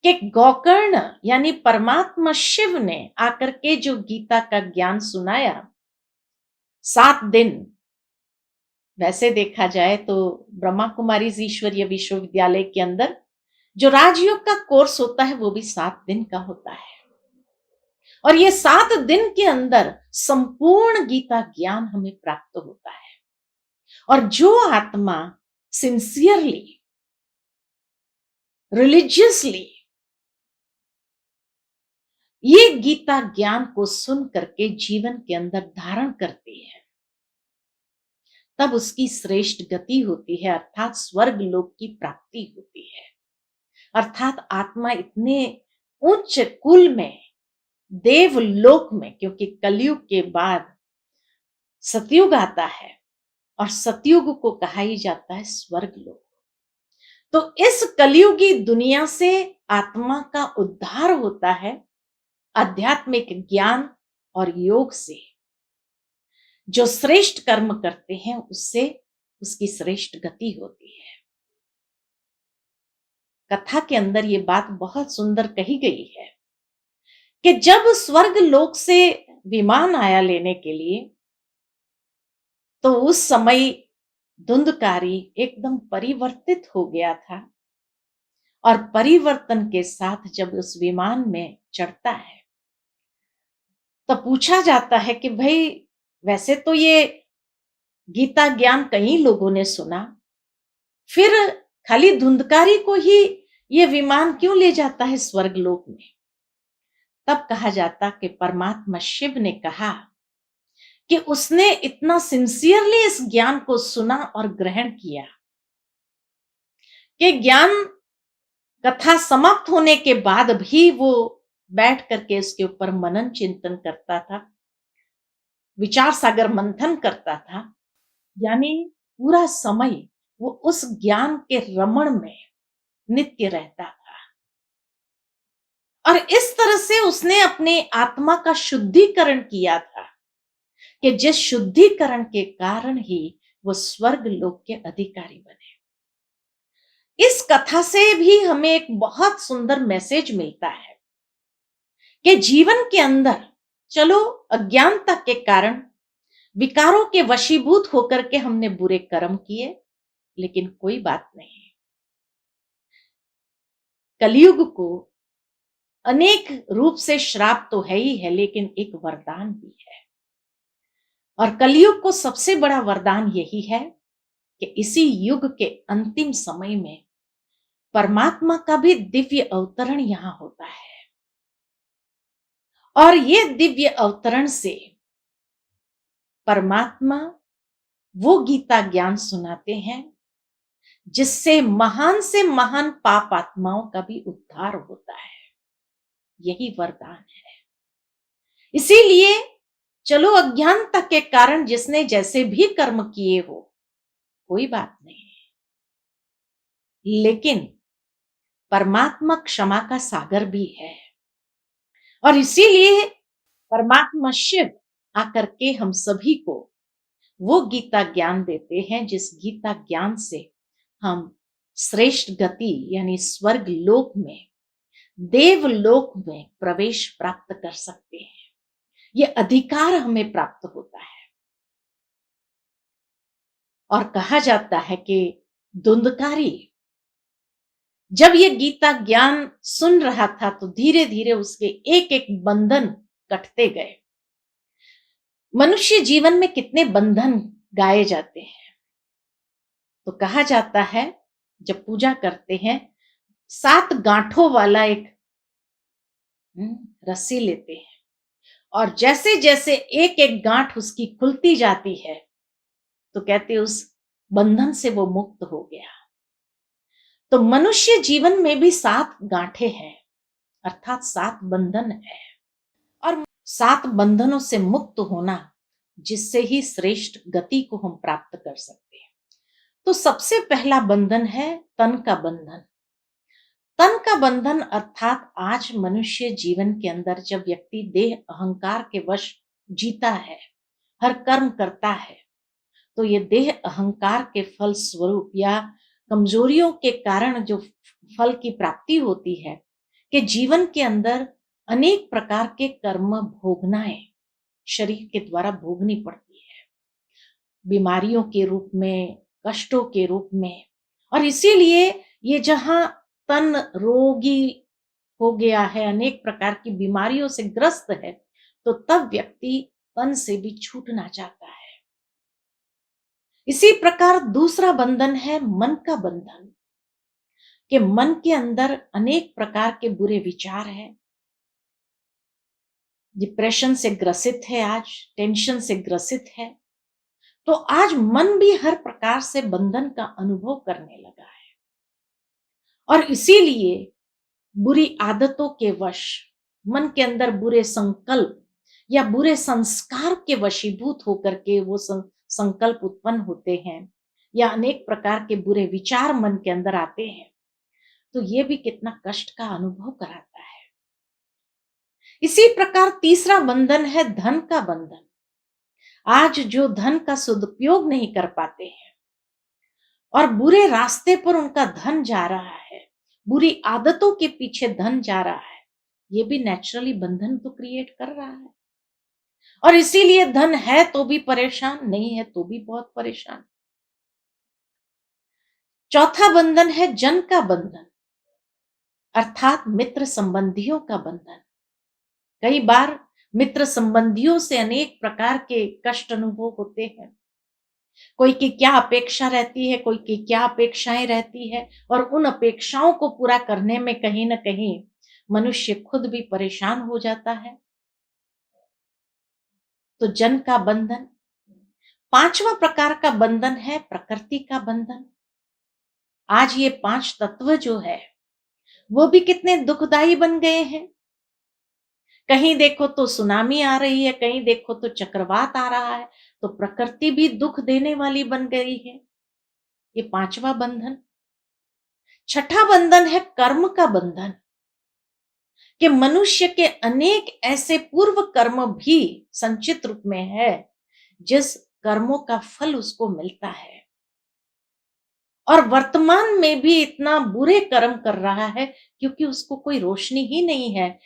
कि गोकर्ण यानी परमात्मा शिव ने आकर के जो गीता का ज्ञान सुनाया, 7 दिन, वैसे देखा जाए तो ब्रह्मा कुमारी ईश्वरीय विश्वविद्यालय के अंदर जो राजयोग का कोर्स होता है वो भी 7 दिन का होता है, और ये 7 दिन के अंदर संपूर्ण गीता ज्ञान हमें प्राप्त होता है। और जो आत्मा सिंसियरली, रिलीजियसली ये गीता ज्ञान को सुन करके जीवन के अंदर धारण करती है, तब उसकी श्रेष्ठ गति होती है, अर्थात स्वर्ग लोक की प्राप्ति होती है। अर्थात आत्मा इतने उच्च कुल में, देवलोक में, क्योंकि कलयुग के बाद सतयुग आता है, और सतयुग को कहा ही जाता है स्वर्ग लोक। तो इस कलयुगी दुनिया से आत्मा का उद्धार होता है, आध्यात्मिक ज्ञान और योग से जो श्रेष्ठ कर्म करते हैं उससे उसकी श्रेष्ठ गति होती है। कथा के अंदर ये बात बहुत सुंदर कही गई है कि जब स्वर्ग लोक से विमान आया लेने के लिए, तो उस समय धुंधकारी एकदम परिवर्तित हो गया था। और परिवर्तन के साथ जब उस विमान में चढ़ता है तो पूछा जाता है कि भाई, वैसे तो ये गीता ज्ञान कई लोगों ने सुना, फिर खाली धुंधकारी को ही ये विमान क्यों ले जाता है स्वर्ग लोक में? तब कहा जाता कि परमात्मा शिव ने कहा कि उसने इतना सिंसियरली इस ज्ञान को सुना और ग्रहण किया कि ज्ञान कथा समाप्त होने के बाद भी वो बैठ करके इसके ऊपर मनन चिंतन करता था, विचार सागर मंथन करता था। यानी पूरा समय वो उस ज्ञान के रमण में नित्य रहता था। और इस तरह से उसने अपने आत्मा का शुद्धिकरण किया था कि जिस शुद्धिकरण के कारण ही वो स्वर्ग लोक के अधिकारी बने। इस कथा से भी हमें एक बहुत सुंदर मैसेज मिलता है कि जीवन के अंदर चलो अज्ञानता के कारण विकारों के वशीभूत होकर के हमने बुरे कर्म किए, लेकिन कोई बात नहीं। कलयुग को अनेक रूप से श्राप तो है ही है, लेकिन एक वरदान भी है। और कलयुग को सबसे बड़ा वरदान यही है कि इसी युग के अंतिम समय में परमात्मा का भी दिव्य अवतरण यहां होता है। और ये दिव्य अवतरण से परमात्मा वो गीता ज्ञान सुनाते हैं जिससे महान से महान पाप आत्माओं का भी उद्धार होता है। यही वरदान है। इसीलिए चलो अज्ञानता के कारण जिसने जैसे भी कर्म किए हो, कोई बात नहीं, लेकिन परमात्मा क्षमा का सागर भी है। और इसीलिए परमात्मा शिव आकर के हम सभी को वो गीता ज्ञान देते हैं जिस गीता ज्ञान से हम श्रेष्ठ गति यानी स्वर्ग लोक में, देवलोक में प्रवेश प्राप्त कर सकते हैं। ये अधिकार हमें प्राप्त होता है। और कहा जाता है कि धुंधकारी जब ये गीता ज्ञान सुन रहा था तो धीरे धीरे उसके एक एक बंधन कटते गए। मनुष्य जीवन में कितने बंधन गाए जाते हैं। तो कहा जाता है जब पूजा करते हैं 7 गांठों वाला एक रस्सी लेते हैं, और जैसे जैसे एक एक गांठ उसकी खुलती जाती है तो कहते उस बंधन से वो मुक्त हो गया। तो मनुष्य जीवन में भी 7 गांठें हैं, अर्थात 7 बंधन है। और 7 बंधनों से मुक्त होना जिससे ही श्रेष्ठ गति को हम प्राप्त कर सकते हैं। तो सबसे पहला बंधन है तन का बंधन। तन का बंधन अर्थात आज मनुष्य जीवन के अंदर जब व्यक्ति देह अहंकार के वश जीता है, हर कर्म करता है, तो ये देह अहंकार के फल स्वरूप या कमजोरियों के कारण जो फल की प्राप्ति होती है कि जीवन के अंदर अनेक प्रकार के कर्म भोगनाएं शरीर के द्वारा भोगनी पड़ती है, बीमारियों के रूप में, कष्टों के रूप में। और इसीलिए ये जहां तन रोगी हो गया है, अनेक प्रकार की बीमारियों से ग्रस्त है, तो तब व्यक्ति तन से भी छूटना चाहता है। इसी प्रकार दूसरा बंधन है मन का बंधन, कि मन के अंदर अनेक प्रकार के बुरे विचार हैं, डिप्रेशन से ग्रसित है, आज टेंशन से ग्रसित है। तो आज मन भी हर प्रकार से बंधन का अनुभव करने लगा है। और इसीलिए बुरी आदतों के वश, मन के अंदर बुरे संकल्प या बुरे संस्कार के वशीभूत होकर के वो संकल्प उत्पन्न होते हैं, या अनेक प्रकार के बुरे विचार मन के अंदर आते हैं, तो ये भी कितना कष्ट का अनुभव कराता है। इसी प्रकार तीसरा बंधन है धन का बंधन। आज जो धन का सदुपयोग नहीं कर पाते हैं और बुरे रास्ते पर उनका धन जा रहा है, बुरी आदतों के पीछे धन जा रहा है, ये भी नेचुरली बंधन तो क्रिएट कर रहा है। और इसीलिए धन है तो भी परेशान, नहीं है तो भी बहुत परेशान। चौथा बंधन है जन का बंधन, अर्थात मित्र संबंधियों का बंधन। कई बार मित्र संबंधियों से अनेक प्रकार के कष्ट अनुभव होते हैं। कोई की क्या अपेक्षा रहती है, कोई की क्या अपेक्षाएं रहती है, और उन अपेक्षाओं को पूरा करने में कहीं न कहीं मनुष्य खुद भी परेशान हो जाता है। तो जन का बंधन। पांचवा प्रकार का बंधन है प्रकृति का बंधन। आज ये 5 तत्व जो है वो भी कितने दुखदाई बन गए हैं। कहीं देखो तो सुनामी आ रही है, कहीं देखो तो चक्रवात आ रहा है, तो प्रकृति भी दुख देने वाली बन गई है। ये पांचवा बंधन। छठा बंधन है कर्म का बंधन, कि मनुष्य के अनेक ऐसे पूर्व कर्म भी संचित रूप में है, जिस कर्मों का फल उसको मिलता है, और वर्तमान में भी इतना बुरे कर्म कर रहा है क्योंकि उसको कोई रोशनी ही नहीं है,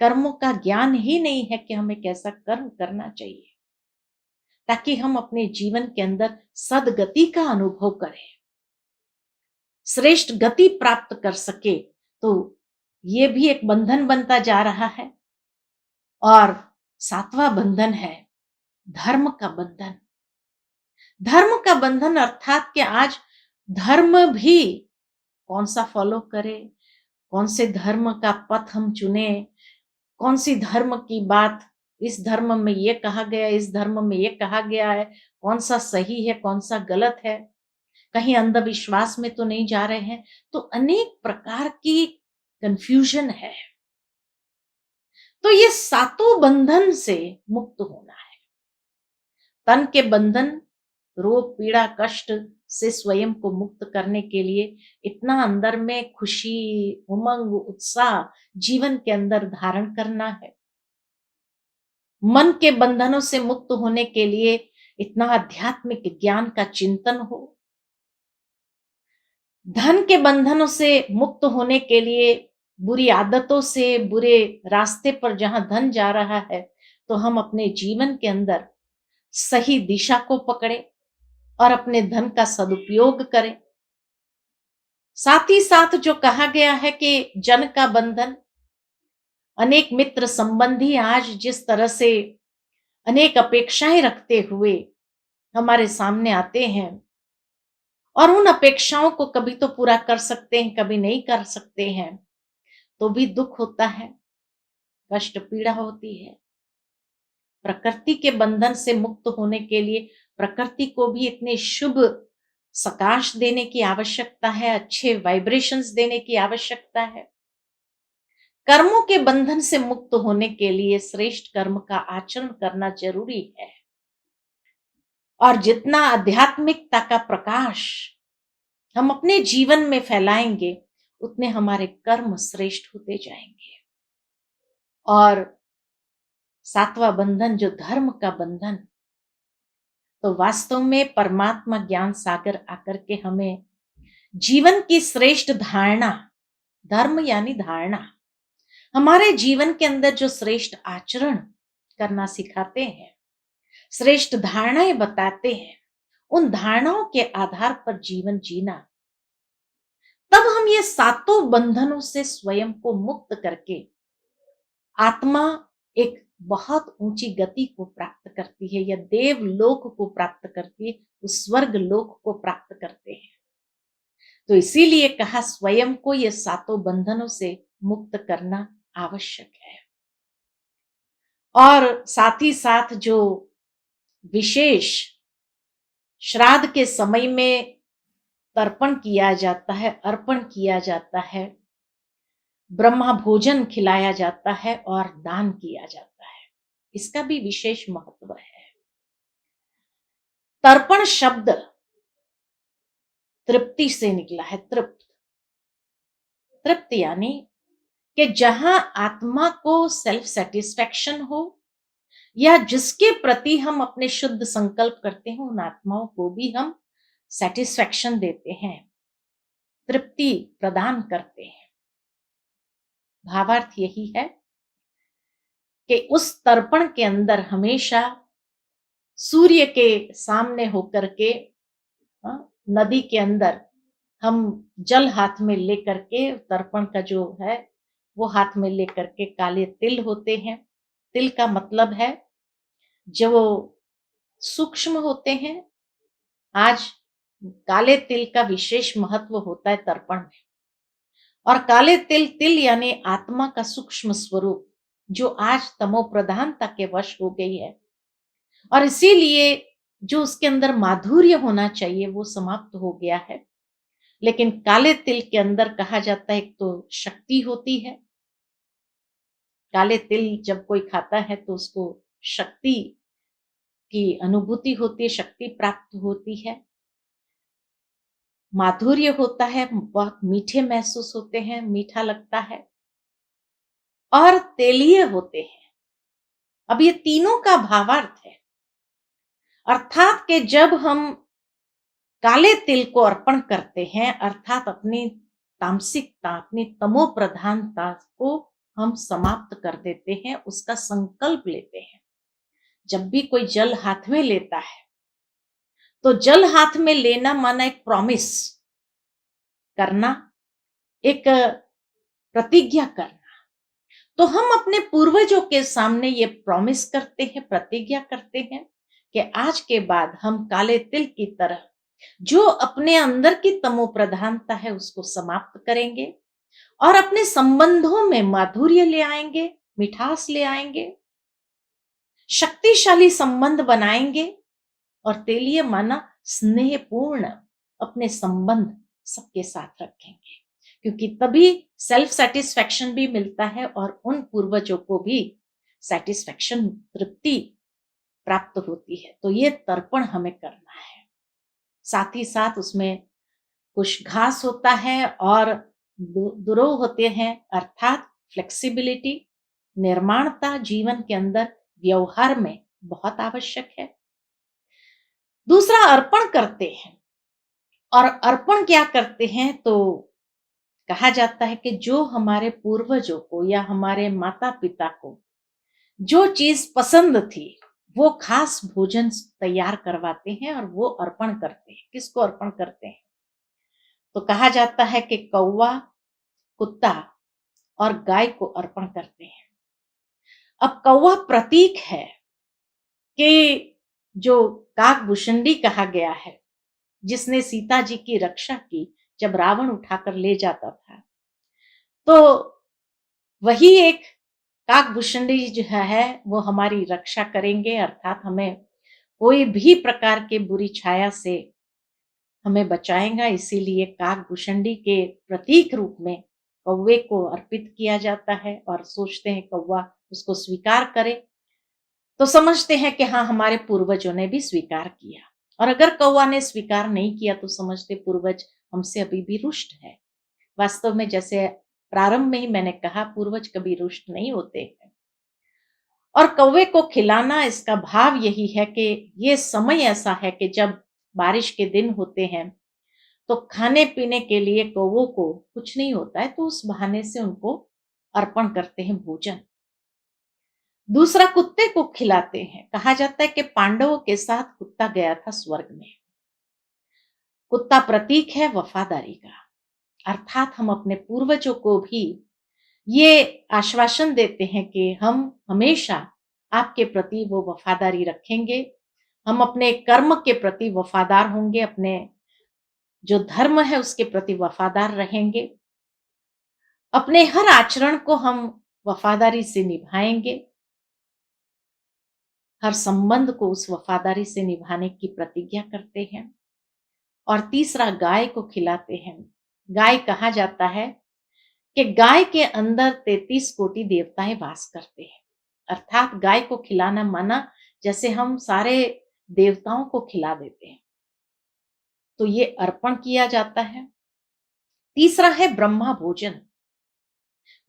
कर्मों का ज्ञान ही नहीं है कि हमें कैसा कर्म करना चाहिए ताकि हम अपने जीवन के अंदर सदगति का अनुभव करें, श्रेष्ठ गति प्राप्त कर सके। तो ये भी एक बंधन बनता जा रहा है। और सातवां बंधन है धर्म का बंधन। धर्म का बंधन अर्थात कि आज धर्म भी कौन सा फॉलो करें, कौन से धर्म का पथ हम चुने, कौन सी धर्म की बात, इस धर्म में ये कहा गया, इस धर्म में ये कहा गया है, कौन सा सही है, कौन सा गलत है, कहीं अंधविश्वास में तो नहीं जा रहे हैं। तो अनेक प्रकार की कंफ्यूजन है। तो ये सातों बंधन से मुक्त होना है। तन के बंधन, रोग पीड़ा कष्ट से स्वयं को मुक्त करने के लिए इतना अंदर में खुशी, उमंग, उत्साह जीवन के अंदर धारण करना है। मन के बंधनों से मुक्त होने के लिए इतना आध्यात्मिक ज्ञान का चिंतन हो। धन के बंधनों से मुक्त होने के लिए बुरी आदतों से, बुरे रास्ते पर जहां धन जा रहा है, तो हम अपने जीवन के अंदर सही दिशा को पकड़े और अपने धन का सदुपयोग करें। साथ ही साथ जो कहा गया है कि जन का बंधन, अनेक मित्र संबंधी आज जिस तरह से अनेक अपेक्षाएं रखते हुए हमारे सामने आते हैं, और उन अपेक्षाओं को कभी तो पूरा कर सकते हैं, कभी नहीं कर सकते हैं, तो भी दुख होता है, कष्ट पीड़ा होती है। प्रकृति के बंधन से मुक्त होने के लिए प्रकृति को भी इतने शुभ सकाश देने की आवश्यकता है, अच्छे वाइब्रेशंस देने की आवश्यकता है। कर्मों के बंधन से मुक्त होने के लिए श्रेष्ठ कर्म का आचरण करना जरूरी है। और जितना आध्यात्मिकता का प्रकाश हम अपने जीवन में फैलाएंगे, उतने हमारे कर्म श्रेष्ठ होते जाएंगे। और सातवां बंधन जो धर्म का बंधन, तो वास्तव में परमात्मा ज्ञान सागर आकर के हमें जीवन की श्रेष्ठ धारणा, धर्म यानी धारणा, हमारे जीवन के अंदर जो श्रेष्ठ आचरण करना सिखाते हैं, श्रेष्ठ धारणाएं बताते हैं, उन धारणाओं के आधार पर जीवन जीना, तब हम ये सातों बंधनों से स्वयं को मुक्त करके आत्मा एक बहुत ऊंची गति को प्राप्त करती है, या देव लोक को प्राप्त करती है, उस स्वर्ग लोक को प्राप्त करते हैं। तो इसीलिए कहा स्वयं को ये सातों बंधनों से मुक्त करना आवश्यक है। और साथ ही साथ जो विशेष श्राद्ध के समय में तर्पण किया जाता है, अर्पण किया जाता है, ब्रह्मा भोजन खिलाया जाता है और दान किया जाता है, इसका भी विशेष महत्व है। तर्पण शब्द तृप्ति से निकला है, तृप्त, तृप्त यानी कि जहां आत्मा को सेल्फ सेटिस्फेक्शन हो, या जिसके प्रति हम अपने शुद्ध संकल्प करते हैं उन आत्माओं को भी हम सेटिस्फेक्शन देते हैं, तृप्ति प्रदान करते हैं। भावार्थ यही है कि उस तर्पण के अंदर हमेशा सूर्य के सामने होकर के, नदी के अंदर हम जल हाथ में लेकर के, तर्पण का जो है वो हाथ में लेकर के, काले तिल होते हैं। तिल का मतलब है जो सूक्ष्म होते हैं। आज काले तिल का विशेष महत्व होता है तर्पण में। और काले तिल, तिल यानी आत्मा का सूक्ष्म स्वरूप, जो आज तमो प्रधानता के वश हो गई है, और इसीलिए जो उसके अंदर माधुर्य होना चाहिए वो समाप्त हो गया है। लेकिन काले तिल के अंदर कहा जाता है एक तो शक्ति होती है। काले तिल जब कोई खाता है तो उसको शक्ति की अनुभूति होती है, शक्ति प्राप्त होती है, माधुर्य होता है, बहुत मीठे महसूस होते हैं, मीठा लगता है, और तेलीय होते हैं। अब ये तीनों का भावार्थ है, अर्थात कि जब हम काले तिल को अर्पण करते हैं, अर्थात अपनी तामसिकता, अपनी तमो प्रधानता को हम समाप्त कर देते हैं, उसका संकल्प लेते हैं। जब भी कोई जल हाथ में लेता है तो जल हाथ में लेना माना एक प्रॉमिस करना, एक प्रतिज्ञा करना। तो हम अपने पूर्वजों के सामने ये प्रॉमिस करते हैं, प्रतिज्ञा करते हैं कि आज के बाद हम काले तिल की तरह जो अपने अंदर की तमो प्रधानता है उसको समाप्त करेंगे और अपने संबंधों में माधुर्य ले आएंगे, मिठास ले आएंगे, शक्तिशाली संबंध बनाएंगे, और तेलिए माना स्नेहपूर्ण अपने संबंध सबके साथ रखेंगे। क्योंकि तभी सेल्फ सेटिस्फेक्शन भी मिलता है और उन पूर्वजों को भी सेटिस्फेक्शन, तृप्ति प्राप्त होती है। तो ये तर्पण हमें करना है। साथ ही साथ उसमें कुछ घास होता है और दुरोह होते हैं, अर्थात फ्लेक्सिबिलिटी, निर्माणता जीवन के अंदर, व्यवहार में बहुत आवश्यक है। दूसरा अर्पण करते हैं, और अर्पण क्या करते हैं तो कहा जाता है कि जो हमारे पूर्वजों को या हमारे माता पिता को जो चीज पसंद थी वो खास भोजन तैयार करवाते हैं और वो अर्पण करते हैं। किसको अर्पण करते हैं तो कहा जाता है कि कौवा, कुत्ता और गाय को अर्पण करते हैं। अब कौवा प्रतीक है कि जो काकभूषणी कहा गया है, जिसने सीता जी की रक्षा की जब रावण उठाकर ले जाता था, तो वही एक काकभूषणी जो है वो हमारी रक्षा करेंगे, अर्थात हमें कोई भी प्रकार के बुरी छाया से हमें बचाएगा। इसीलिए काकभूषणी के प्रतीक रूप में कौवे को अर्पित किया जाता है, और सोचते हैं कौवा उसको स्वीकार करे तो समझते हैं कि हाँ, हमारे पूर्वजों ने भी स्वीकार किया। और अगर कौवा ने स्वीकार नहीं किया तो समझते पूर्वज हमसे अभी भी रुष्ट है। वास्तव में जैसे प्रारंभ में ही मैंने कहा, पूर्वज कभी रुष्ट नहीं होते हैं। और कौवे को खिलाना, इसका भाव यही है कि ये समय ऐसा है कि जब बारिश के दिन होते हैं तो खाने पीने के लिए कौवों को कुछ नहीं होता है, तो उस बहाने से उनको अर्पण करते हैं भोजन। दूसरा, कुत्ते को खिलाते हैं। कहा जाता है कि पांडवों के साथ कुत्ता गया था स्वर्ग में। कुत्ता प्रतीक है वफादारी का, अर्थात हम अपने पूर्वजों को भी ये आश्वासन देते हैं कि हम हमेशा आपके प्रति वो वफादारी रखेंगे, हम अपने कर्म के प्रति वफादार होंगे, अपने जो धर्म है उसके प्रति वफादार रहेंगे, अपने हर आचरण को हम वफादारी से निभाएंगे, हर संबंध को उस वफादारी से निभाने की प्रतिज्ञा करते हैं। और तीसरा, गाय को खिलाते हैं। गाय, कहा जाता है कि गाय के अंदर 33 कोटि देवताएं वास करते हैं, अर्थात गाय को खिलाना माना जैसे हम सारे देवताओं को खिला देते हैं, तो ये अर्पण किया जाता है। तीसरा है ब्रह्मा भोजन।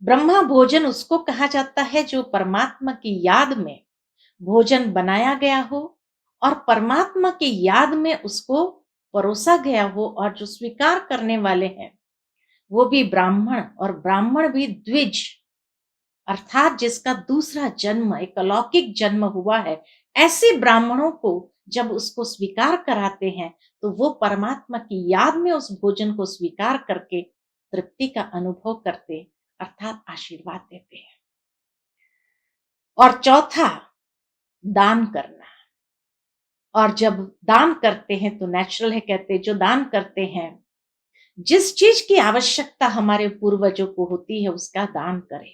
ब्रह्मा भोजन उसको कहा जाता है जो परमात्मा की याद में भोजन बनाया गया हो और परमात्मा की याद में उसको परोसा गया हो, और जो स्वीकार करने वाले हैं वो भी ब्राह्मण, और ब्राह्मण भी द्विज, अर्थात जिसका दूसरा जन्म, एक अलौकिक जन्म हुआ है, ऐसे ब्राह्मणों को जब उसको स्वीकार कराते हैं तो वो परमात्मा की याद में उस भोजन को स्वीकार करके तृप्ति का अनुभव करते, अर्थात आशीर्वाद देते हैं। और चौथा, दान करना। और जब दान करते हैं तो नेचुरल है, कहते जो दान करते हैं, जिस चीज की आवश्यकता हमारे पूर्वजों को होती है उसका दान करें।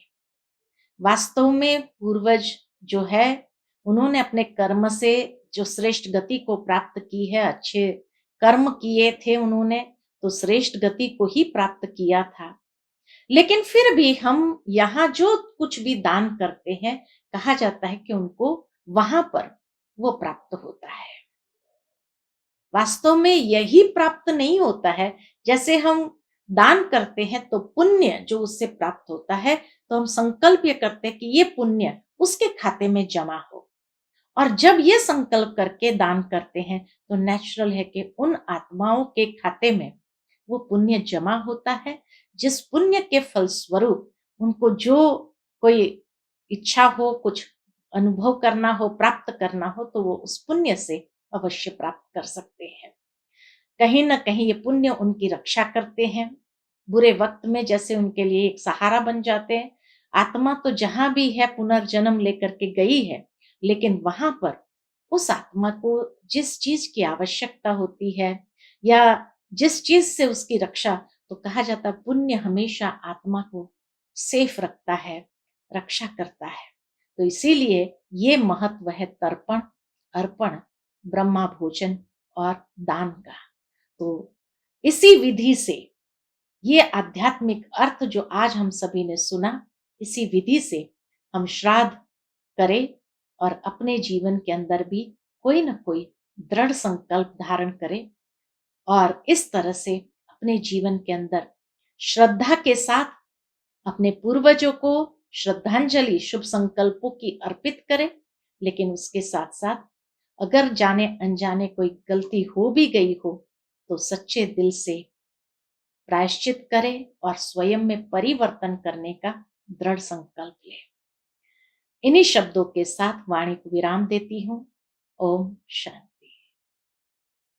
वास्तव में पूर्वज जो है, उन्होंने अपने कर्म से जो श्रेष्ठ गति को प्राप्त की है, अच्छे कर्म किए थे उन्होंने, तो श्रेष्ठ गति को ही प्राप्त किया था। लेकिन फिर भी हम यहाँ जो कुछ भी दान करते हैं, कहा जाता है कि उनको वहां पर वो प्राप्त होता है। वास्तव में यही प्राप्त नहीं होता है। जैसे हम दान करते हैं तो पुण्य जो उससे प्राप्त होता है, तो हम संकल्प ये करते हैं कि ये पुण्य उसके खाते में जमा हो, और जब ये संकल्प करके दान करते हैं तो नेचुरल है कि उन आत्माओं के खाते में वो पुण्य जमा होता है, जिस पुण्य के फलस्वरूप उनको जो कोई इच्छा हो, कुछ अनुभव करना हो, प्राप्त करना हो, तो वो उस पुण्य से अवश्य प्राप्त कर सकते हैं। कहीं न कहीं ये पुण्य उनकी रक्षा करते हैं। बुरे वक़्त में जैसे उनके लिए एक सहारा बन जाते हैं। आत्मा तो जहाँ भी है पुनर्जन्म लेकर के गई है, लेकिन वहाँ पर उस आत्मा को जिस चीज़ की आवश्यकता होती है या जिस चीज़ से उसकी रक्षा, तो कहा जाता है पुण्य हमेशा आत्मा को सेफ रखता है, रक्षा करता है। तो इसीलिए ये महत्व है तर्पण, अर्पण, ब्रह्मा भोजन और दान का। तो इसी विधि से ये आध्यात्मिक अर्थ जो आज हम सभी ने सुना, इसी विधि से हम श्राद्ध करें और अपने जीवन के अंदर भी कोई ना कोई दृढ़ संकल्प धारण करें, और इस तरह से अपने जीवन के अंदर श्रद्धा के साथ अपने पूर्वजों को श्रद्धांजलि, शुभ संकल्पों की अर्पित करें। लेकिन उसके साथ साथ अगर जाने अनजाने कोई गलती हो भी गई हो, तो सच्चे दिल से प्रायश्चित करें और स्वयं में परिवर्तन करने का दृढ़ संकल्प लें। इन्हीं शब्दों के साथ वाणी को विराम देती हूँ। ओम शांति।